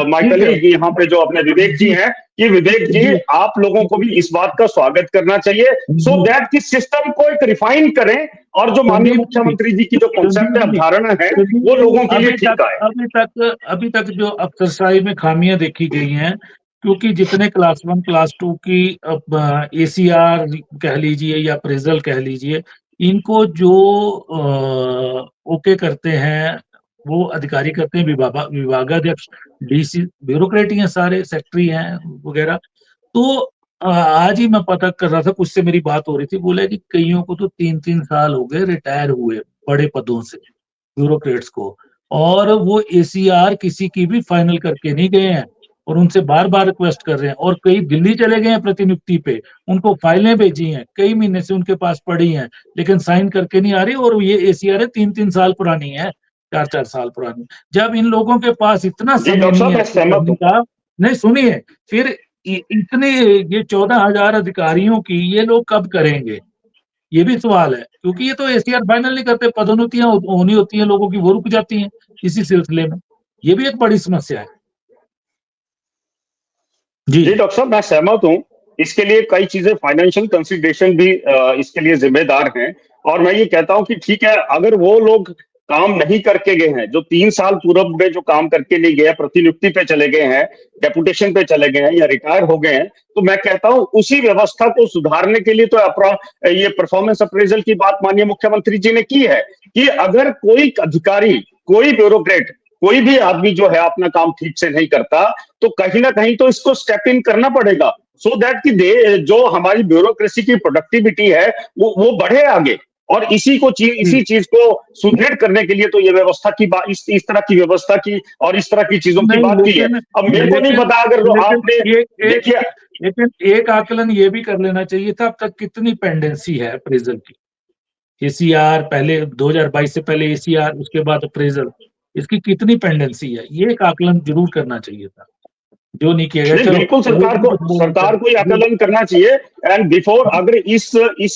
my colleague यहाँ पे जो अपने विवेक जी हैं, कि विवेक जी आप लोगों को भी इस बात का स्वागत करना चाहिए, सो दैट कि सिस्टम को एक रिफाइन करें और जो माननीय मुख्यमंत्री जी की जो कॉन्सेप्ट है, अवधारणा है, वो लोगों के लिए ठीक आए। अभी तक जो अफसरशाही में खामियां देखी गई हैं, क्योंकि जितने क्लास 1 क्लास 2 की ACR कह लीजिए या अप्रेजल कह लीजिए, इनको जो ओके करते हैं वो अधिकारी करते हैं, विभागाध्यक्ष, DC, ब्यूरोक्रेट हैं, सारे सेक्रेटरी हैं वगैरह। तो आज ही मैं पता कर रहा था, कुछ से मेरी बात हो रही थी, बोला कि कईयों को तो 3-3 साल हो गए रिटायर हुए बड़े पदों से, ब्यूरोक्रेट्स को, और वो ACR किसी की भी फाइनल करके नहीं गए हैं और उनसे बार बार रिक्वेस्ट कर रहे हैं, और कई दिल्ली चले गए हैं प्रतिनियुक्ति पे, उनको फाइलें भेजी हैं, कई महीने से उनके पास पड़ी हैं, लेकिन साइन करके नहीं आ रही, और ये ACR है 3-3 साल पुरानी है, 4-4 साल पुरानी। जब इन लोगों के पास इतना समय नहीं है, नहीं सुनिए, फिर इतने ये 14,000 अधिकारियों की ये लोग कब करेंगे, ये भी सवाल है, क्योंकि ये तो ACR फाइनल नहीं करते, पदोन्नतियां होनी होती हैं लोगों की, वो रुक जाती हैं इसी सिलसिले में। ये भी एक बड़ी समस्या है। जी डॉक्टर साहब, मैं सहमत हूँ। इसके लिए कई चीजें, फाइनेंशियल कंसिडरेशन भी इसके लिए जिम्मेदार हैं, और मैं ये कहता हूं कि ठीक है, अगर वो लोग काम नहीं करके गए हैं, जो 3 साल पूर्व में जो काम करके नहीं गए, प्रतिनियुक्ति पे चले गए हैं, डेपुटेशन पे चले गए हैं या रिटायर हो गए हैं, तो मैं कहता हूं उसी व्यवस्था को सुधारने के लिए तो ये परफॉर्मेंस अप्रेजल की बात माननीय मुख्यमंत्री जी ने की है, कि अगर कोई अधिकारी, कोई ब्यूरोक्रेट, कोई भी आदमी जो है अपना काम ठीक से नहीं करता, तो कहीं ना कहीं तो इसको स्टेप इन करना पड़ेगा, सो दैट कि जो हमारी ब्यूरोक्रेसी की प्रोडक्टिविटी है वो बढ़े आगे। और इसी चीज को सुदृढ़ करने के लिए तो ये व्यवस्था की बात, इस तरह की व्यवस्था की और इस तरह की चीजों की बात की है। अब मेरे को नहीं पता, अगर आपने देखिए, लेकिन एक आकलन ये भी कर लेना चाहिए था, अब तक कितनी पेंडेंसी है अप्रेजल की। ACR पहले 2022 से पहले ACR, उसके बाद अप्रेजल, इसकी कितनी पेंडेंसी है, ये एक आकलन जरूर करना चाहिए था, जो नहीं किया गया। बिल्कुल सरकार को आकलन करना चाहिए, एंड बिफोर, अगर इस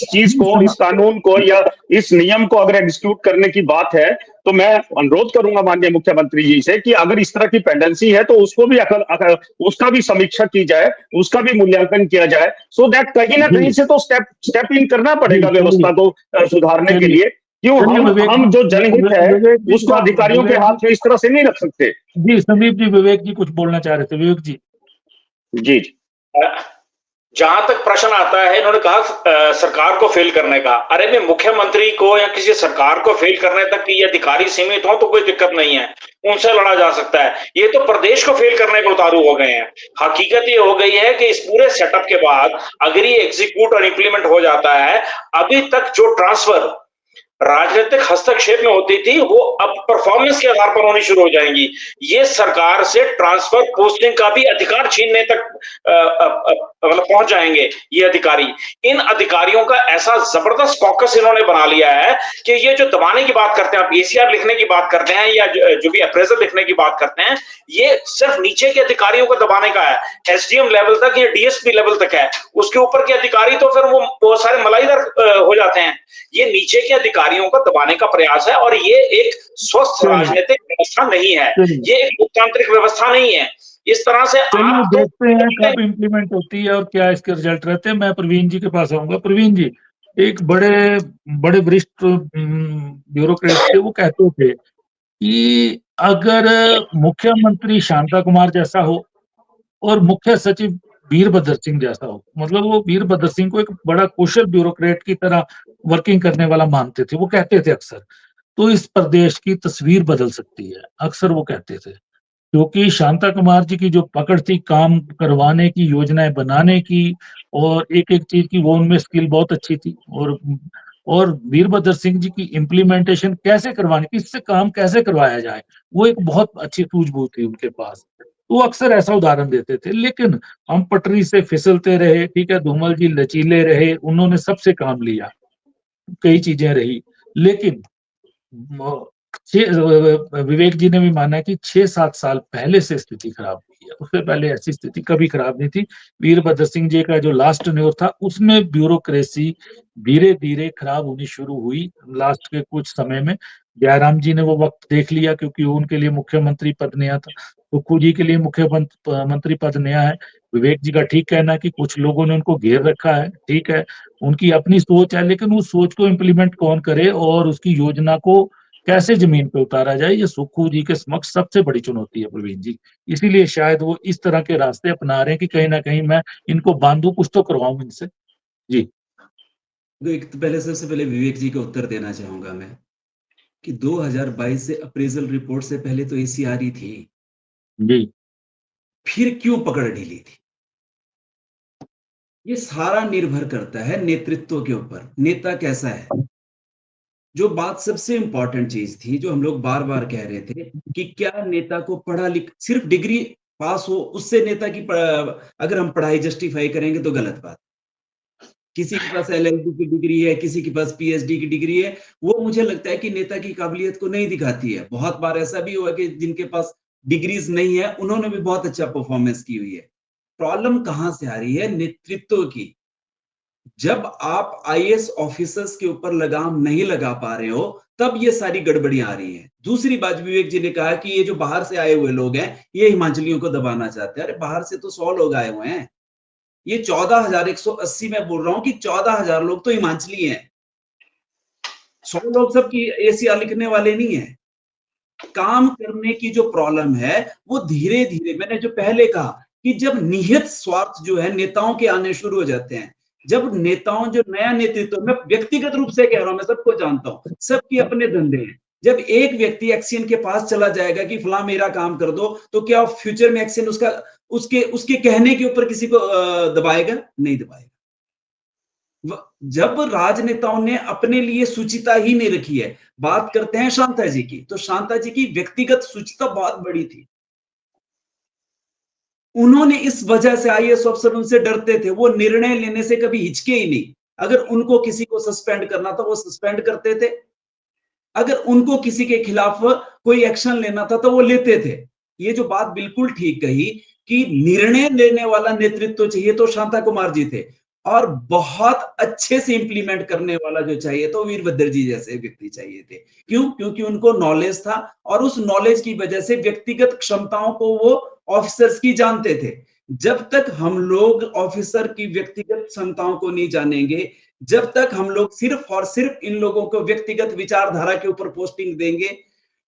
चीज को, इस कानून को या इस नियम को अगर एग्जीक्यूट करने की बात है, तो मैं अनुरोध करूंगा माननीय मुख्यमंत्री जी से कि अगर इस तरह की पेंडेंसी है तो उसको भी उसका भी समीक्षा की जाए, उसका भी मूल्यांकन किया जाए, सो दैट कहीं ना कहीं से तो स्टेप इन करना पड़ेगा व्यवस्था को सुधारने के लिए। क्यों हम जो जनहित है उसको अधिकारियों के हाथ में इस तरह से नहीं रख सकते। जी संदीप जी, विवेक जी कुछ बोलना चाह रहे थे। विवेक जी। जी जहां तक प्रश्न आता है, इन्होंने कहा सरकार को फेल करने का, अरे मैं मुख्यमंत्री को या किसी सरकार को फेल करने तक ये अधिकारी सीमित हो तो कोई दिक्कत नहीं है, उनसे लड़ा जा सकता है। ये तो प्रदेश को फेल करने को उतारू हो गए हैं। हकीकत ये हो गई है कि इस पूरे सेटअप के बाद अगर ये एग्जीक्यूट और इंप्लीमेंट हो जाता है, अभी तक जो ट्रांसफर राजनीतिक हस्तक्षेप में होती थी वो अब परफॉर्मेंस के आधार पर होनी शुरू हो जाएंगी। ये सरकार से ट्रांसफर पोस्टिंग का भी अधिकार छीनने तक मतलब पहुंच जाएंगे ये अधिकारी। इन अधिकारियों का ऐसा जबरदस्त कॉकस इन्होंने बना लिया है कि ये जो दबाने की बात करते हैं, आप ACR लिखने की बात करते हैं या जो भी अप्रेजल लिखने की बात करते हैं, ये सिर्फ नीचे के अधिकारियों को दबाने का है। SDM लेवल तक या DSP लेवल तक है, उसके ऊपर के अधिकारी तो फिर वो सारे मलाईदार हो जाते हैं। ये नीचे के अधिकारियों को दबाने का प्रयास है, और ये एक स्वस्थ राजनीतिक व्यवस्था नहीं है, ये एक लोकतांत्रिक व्यवस्था नहीं है। इस तरह से आप देखते हैं कब इम्प्लीमेंट होती है और क्या इसके रिजल्ट रहते हैं। मैं प्रवीण जी के पास आऊंगा। प्रवीण जी, एक बड़े वरिष्ठ ब्यूरोक्रेट थे, वो कहते थे कि अगर मुख्यमंत्री शांता कुमार जैसा हो और मुख्य सचिव वीरभद्र सिंह जैसा हो, मतलब वो वीरभद्र सिंह को एक बड़ा कुशल ब्यूरोक्रेट की तरह वर्किंग करने वाला मानते थे, वो कहते थे अक्सर, तो इस प्रदेश की तस्वीर बदल सकती है, अक्सर वो कहते थे। क्योंकि शांता कुमार जी की जो पकड़ थी काम करवाने की, योजनाएं बनाने की, और एक एक चीज की, वो उनमें स्किल बहुत अच्छी थी, और वीरभद्र सिंह जी की इम्प्लीमेंटेशन कैसे करवाने, किससे काम कैसे करवाया जाए, वो एक बहुत अच्छी सूझबूझ थी उनके पास। वो अक्सर ऐसा उदाहरण देते थे। लेकिन हम पटरी से फिसलते रहे, ठीक है, धूमल जी लचीले रहे, उन्होंने सबसे काम लिया, कई चीजें रही, लेकिन विवेक जी ने भी माना कि 6-7 साल पहले से स्थिति खराब हुई है। उससे पहले ऐसी स्थिति कभी खराब नहीं थी। वीरभद्र सिंह जी का जो लास्ट टेन्योर था उसमें ब्यूरोक्रेसी धीरे धीरे खराब होनी शुरू हुई लास्ट के कुछ समय में। जयराम जी ने वो वक्त देख लिया क्योंकि उनके लिए मुख्यमंत्री पद नया था, सुक्खू जी के लिए मुख्यमंत्री पद नया है। विवेक जी का ठीक कहना है कि कुछ लोगों ने उनको घेर रखा है, ठीक है, उनकी अपनी सोच है, लेकिन उस सोच को इम्प्लीमेंट कौन करे और उसकी योजना को कैसे जमीन पे उतारा जाए, ये सुक्खू जी के समक्ष सबसे बड़ी चुनौती है प्रवीण जी। इसीलिए शायद वो इस तरह के रास्ते अपना रहे हैं कि कहीं ना कहीं मैं इनको बांधू, कुछ तो करवाऊं इनसे। जी एक तो सबसे पहले विवेक जी का उत्तर देना चाहूंगा मैं कि 2022 से अप्रेजल रिपोर्ट से पहले तो ACR ही थी, जी फिर क्यों पकड़ ढीली थी? ये सारा निर्भर करता है नेतृत्व के ऊपर, नेता कैसा है। जो बात सबसे इंपॉर्टेंट चीज थी, जो हम लोग बार बार कह रहे थे कि क्या नेता को पढ़ा लिख सिर्फ डिग्री पास हो उससे नेता की अगर हम पढ़ाई जस्टिफाई करेंगे तो गलत बात। किसी के पास LLB की डिग्री है, किसी के पास PhD की डिग्री है, वो मुझे लगता है कि नेता की काबिलियत को नहीं दिखाती है। बहुत बार ऐसा भी हुआ कि जिनके पास डिग्रीज नहीं है उन्होंने भी बहुत अच्छा परफॉर्मेंस की हुई है। प्रॉब्लम कहां से आ रही है? नेतृत्व की। जब आप IAS ऑफिसर्स के ऊपर लगाम नहीं लगा पा रहे हो तब ये सारी गड़बड़ियां आ रही हैं। दूसरी बात, विवेक जी ने कहा कि ये जो बाहर से आए हुए लोग हैं ये हिमाचलियों को दबाना चाहते हैं। अरे बाहर से तो 100 लोग आए हुए हैं, ये 14,180 में बोल रहा हूं कि 14,000 लोग तो हिमाचली हैं। 100 लोग सबकी ACR लिखने वाले नहीं है। काम करने की जो प्रॉब्लम है वो धीरे धीरे, मैंने जो पहले कहा कि जब निहित स्वार्थ जो है नेताओं के आने शुरू हो जाते हैं, जब नेताओं जो नया नेतृत्व, मैं व्यक्तिगत रूप से कह रहा हूं, मैं सबको जानता हूं, सबके अपने धंधे हैं। जब एक व्यक्ति एक्शन के पास चला जाएगा कि फला मेरा काम कर दो, तो क्या फ्यूचर में एक्शन उसका उसके कहने के ऊपर किसी को दबाएगा? नहीं दबाएगा। जब राजनेताओं ने अपने लिए सुचिता ही नहीं रखी है, बात करते हैं शांता जी की, तो शांता जी की व्यक्तिगत सुचिता बहुत बड़ी थी। उन्होंने इस वजह से IAS अफसर उनसे डरते थे, वो निर्णय लेने से कभी हिचके ही नहीं। अगर उनको किसी को सस्पेंड करना था वो सस्पेंड करते थे, अगर उनको किसी के खिलाफ कोई एक्शन लेना था तो वो लेते थे। ये जो बात बिल्कुल ठीक कही कि निर्णय लेने वाला नेतृत्व चाहिए तो शांता कुमार जी थे, और बहुत अच्छे से इंप्लीमेंट करने वाला जो चाहिए तो वीरभद्र जी जैसे व्यक्ति चाहिए थे। क्यों? क्योंकि उनको नॉलेज था और उस नॉलेज की वजह से व्यक्तिगत क्षमताओं को वो ऑफिसर्स की जानते थे। जब तक हम लोग ऑफिसर की व्यक्तिगत क्षमताओं को नहीं जानेंगे, जब तक हम लोग सिर्फ और सिर्फ इन लोगों को व्यक्तिगत विचारधारा के ऊपर पोस्टिंग देंगे,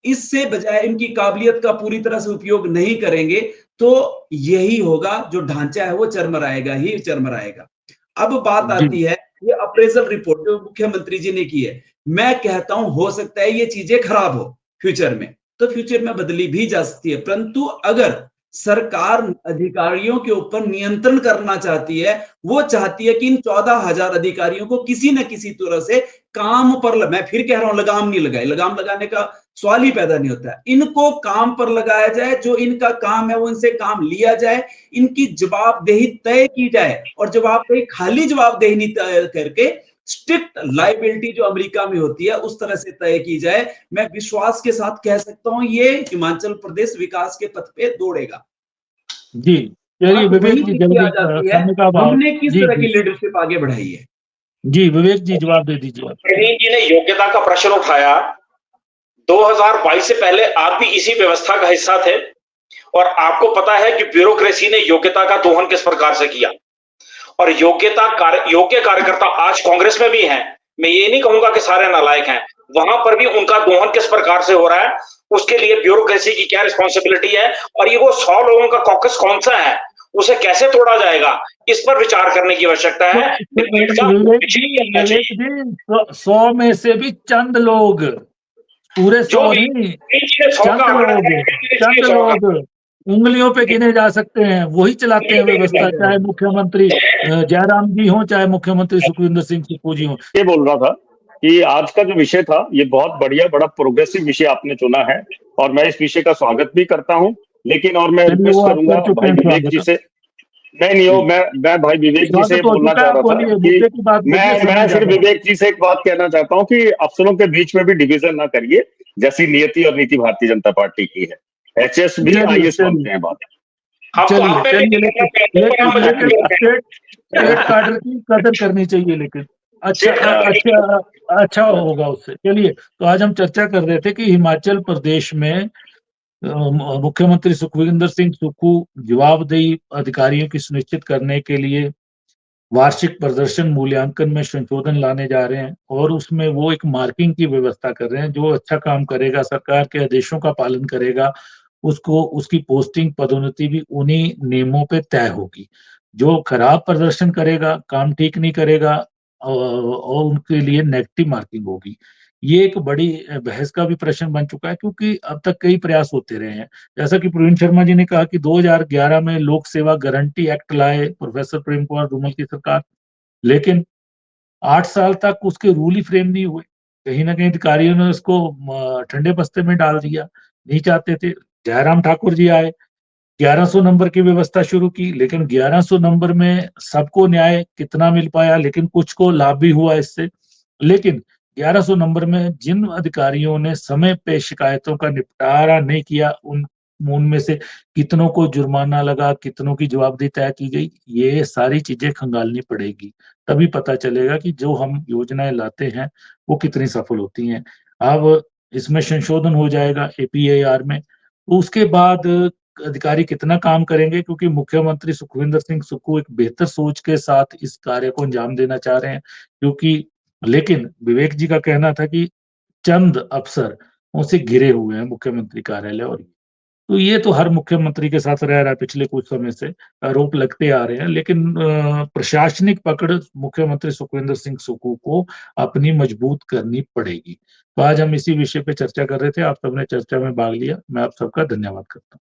इससे बजाय इनकी काबिलियत का पूरी तरह से उपयोग नहीं करेंगे, तो यही होगा, जो ढांचा है वो चरमराएगा ही चरमराएगा। अब बात आती है ये अप्रेजल रिपोर्ट जो मुख्यमंत्री जी ने की है। मैं कहता हूं हो सकता है ये चीजें खराब हो फ्यूचर में, तो फ्यूचर में बदली भी जा सकती है, परंतु अगर सरकार अधिकारियों के ऊपर नियंत्रण करना चाहती है, वो चाहती है कि इन 14,000 अधिकारियों को किसी न किसी तरह से काम पर मैं फिर कह रहा हूं लगाम नहीं लगाए, लगाम लगाने का सवाल ही पैदा नहीं होता है। इनको काम पर लगाया जाए, जो इनका काम है वो इनसे काम लिया जाए, इनकी जवाबदेही तय की जाए, और जवाबदेही खाली जवाबदेही नहीं तय करके स्ट्रिक्ट लाइबिलिटी जो अमेरिका में होती है उस तरह से तय की जाए। मैं विश्वास के साथ कह सकता हूं ये हिमाचल प्रदेश विकास के पथ पे दौड़ेगा। जी चलिए विवेक जी जल्दी करने का हमने किस तरह की लीडरशिप आगे बढ़ाई है? जी विवेक जी जवाब दे दीजिए। प्रवीण जी ने योग्यता का प्रश्न उठाया। 2022 से पहले आप भी इसी व्यवस्था का हिस्सा थे और आपको पता है कि ब्यूरोक्रेसी ने योग्यता का दोहन किस प्रकार से किया, और योग्य कार्यकर्ता आज कांग्रेस में भी हैं। मैं ये नहीं कहूंगा कि सारे नालायक हैं, वहां पर भी उनका दोहन किस प्रकार से हो रहा है, उसके लिए ब्यूरोक्रेसी की क्या रिस्पॉन्सिबिलिटी है, और ये वो 100 लोगों का कॉकस कौन सा है, उसे कैसे तोड़ा जाएगा, इस पर विचार करने की आवश्यकता है। 100 में से भी चंद लोग, पूरे 100 नहीं, चंद लोग उंगलियों पे गिने जा सकते हैं, वही चलाते हैं व्यवस्था, चाहे मुख्यमंत्री जयराम जी हो, चाहे मुख्यमंत्री सुखविंदर सिंह सुक्खू जी हो। ये बोल रहा था कि आज का जो विषय था ये बहुत बढ़िया, बड़ा प्रोग्रेसिव विषय आपने चुना है और मैं इस विषय का स्वागत भी करता हूं। लेकिन और मैं रिक्वेस्ट करूंगा भाई विवेक जी से, नहीं हो, मैं भाई विवेक जी से बोलना चाह रहा था कि मैं सिर्फ विवेक जी से एक बात कहना चाहता हूं कि अफसरों के बीच में भी डिवीजन ना करिए, जैसी नियति और नीति भारतीय जनता पार्टी की है। HS भी IAS मानते हैं बात। हम तो आप में भी स्टेट कार्डर की कदर करनी चाहिए, लेकिन अच्छा होगा उससे। चलिए, तो आज हम चर्चा कर रहे थे कि हिमाचल प्रदेश में मुख्यमंत्री सुखविंदर सिंह सुक्खू जवाबदेही अधिकारियों की सुनिश्चित करने के लिए वार्षिक प्रदर्शन मूल्यांकन में संशोधन लाने जा रहे हैं, और उसमें वो एक मार्किंग की व्यवस्था कर रहे हैं। जो अच्छा काम करेगा, सरकार के आदेशों का पालन करेगा, उसको उसकी पोस्टिंग पदोन्नति भी उन्हीं नियमों पे तय होगी। जो खराब प्रदर्शन करेगा, काम ठीक नहीं करेगा, और उनके लिए नेगेटिव मार्किंग होगी। ये एक बड़ी बहस का भी प्रश्न बन चुका है, क्योंकि अब तक कई प्रयास होते रहे हैं। जैसा कि प्रवीण शर्मा जी ने कहा कि 2011 में लोक सेवा गारंटी एक्ट लाए प्रोफेसर प्रेम कुमार धूमल की सरकार, लेकिन 8 साल तक उसके रूल ही फ्रेम नहीं हुए। कहीं न कहीं अधिकारियों ने उसको ठंडे बस्ते में डाल दिया, नहीं चाहते थे। जयराम ठाकुर जी आए, 1100 नंबर की व्यवस्था शुरू की, लेकिन 1100 नंबर में सबको न्याय कितना मिल पाया, लेकिन कुछ को लाभ भी हुआ इससे। लेकिन 1100 नंबर में जिन अधिकारियों ने समय पे शिकायतों का निपटारा नहीं किया, उनमें से कितनों को जुर्माना लगा, कितनों की जवाबदेही तय की गई, ये सारी चीजें खंगालनी पड़ेगी। तभी पता चलेगा कि जो हम योजनाएं लाते हैं वो कितनी सफल होती हैं। अब इसमें संशोधन हो जाएगा APAR में, तो उसके बाद अधिकारी कितना काम करेंगे, क्योंकि मुख्यमंत्री सुखविंदर सिंह सुक्खू एक बेहतर सोच के साथ इस कार्य को अंजाम देना चाह रहे हैं। क्योंकि लेकिन विवेक जी का कहना था कि चंद अफसर उनसे घिरे हुए हैं मुख्यमंत्री कार्यालय, और तो ये तो हर मुख्यमंत्री के साथ रह रहा है पिछले कुछ समय से, आरोप लगते आ रहे हैं। लेकिन प्रशासनिक पकड़ मुख्यमंत्री सुखविंदर सिंह सुक्खू को अपनी मजबूत करनी पड़ेगी। तो आज हम इसी विषय पे चर्चा कर रहे थे, आप सबने चर्चा में भाग लिया, मैं आप सबका धन्यवाद करता हूँ।